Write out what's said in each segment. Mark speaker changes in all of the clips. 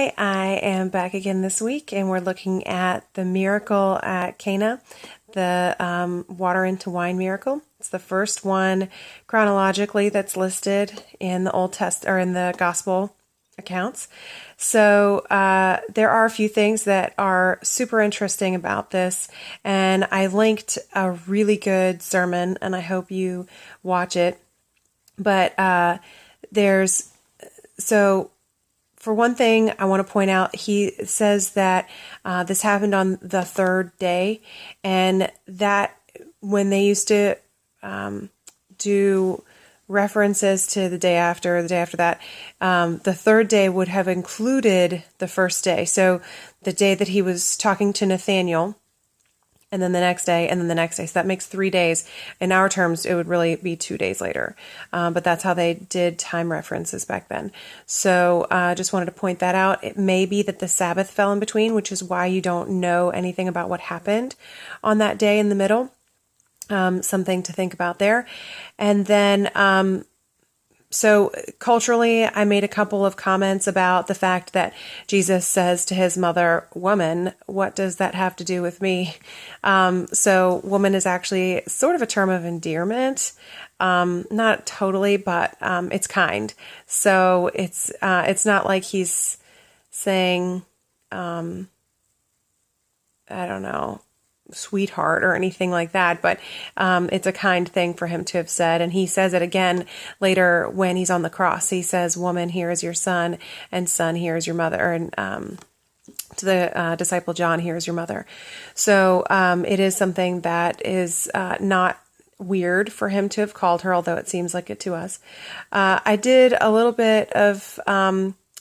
Speaker 1: Hi, I am back again this week, and we're looking at the miracle at Cana, the water into wine miracle. It's the first one chronologically that's listed in the Old Testament or in the Gospel accounts. So there are a few things that are super interesting about this, and I linked a really good sermon, and I hope you watch it. But for one thing, I want to point out, he says that this happened on the third day, and that when they used to do references to the day after, or the day after that, the third day would have included the first day. So the day that he was talking to Nathaniel, and then the next day, and then the next day. So that makes 3 days. In our terms, it would really be 2 days later. But that's how they did time references back then. So just wanted to point that out. It may be that the Sabbath fell in between, which is why you don't know anything about what happened on that day in the middle. Something to think about there. And then so culturally, I made a couple of comments about the fact that Jesus says to his mother, "Woman, what does that have to do with me?" So woman is actually sort of a term of endearment. Not totally, but it's kind. So it's not like he's saying, I don't know, sweetheart or anything like that, but it's a kind thing for him to have said. And he says it again later when he's on the cross. He says, "Woman, here is your son, and son, here is your mother." And to the disciple John, "Here is your mother." So it is something that is not weird for him to have called her, although it seems like it to us. I did a little bit of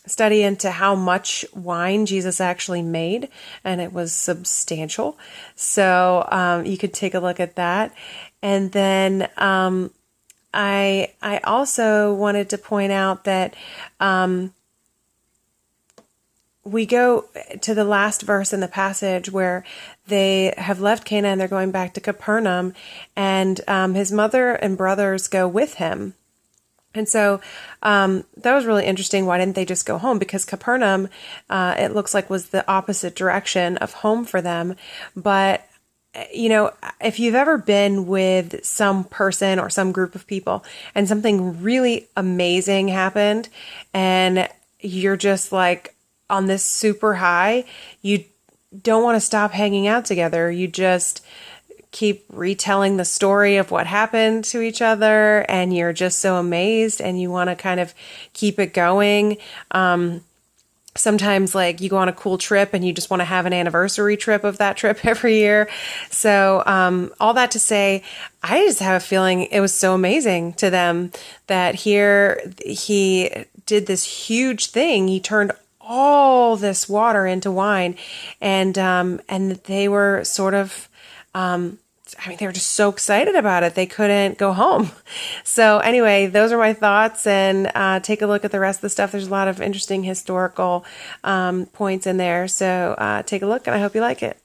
Speaker 1: study into how much wine Jesus actually made, and it was substantial. So you could take a look at that. And then I also wanted to point out that we go to the last verse in the passage where they have left Cana and they're going back to Capernaum, and his mother and brothers go with him. And so that was really interesting. Why didn't they just go home? Because Capernaum, it looks like, was the opposite direction of home for them. But, you know, if you've ever been with some person or some group of people and something really amazing happened and you're just like on this super high, you don't want to stop hanging out together. You just keep retelling the story of what happened to each other, and you're just so amazed and you want to kind of keep it going. Sometimes like you go on a cool trip and you just want to have an anniversary trip of that trip every year. So all that to say, I just have a feeling it was so amazing to them that here he did this huge thing. He turned all this water into wine, and they were sort of they were just so excited about it. They couldn't go home. So anyway, those are my thoughts, and take a look at the rest of the stuff. There's a lot of interesting historical points in there. So take a look, and I hope you like it.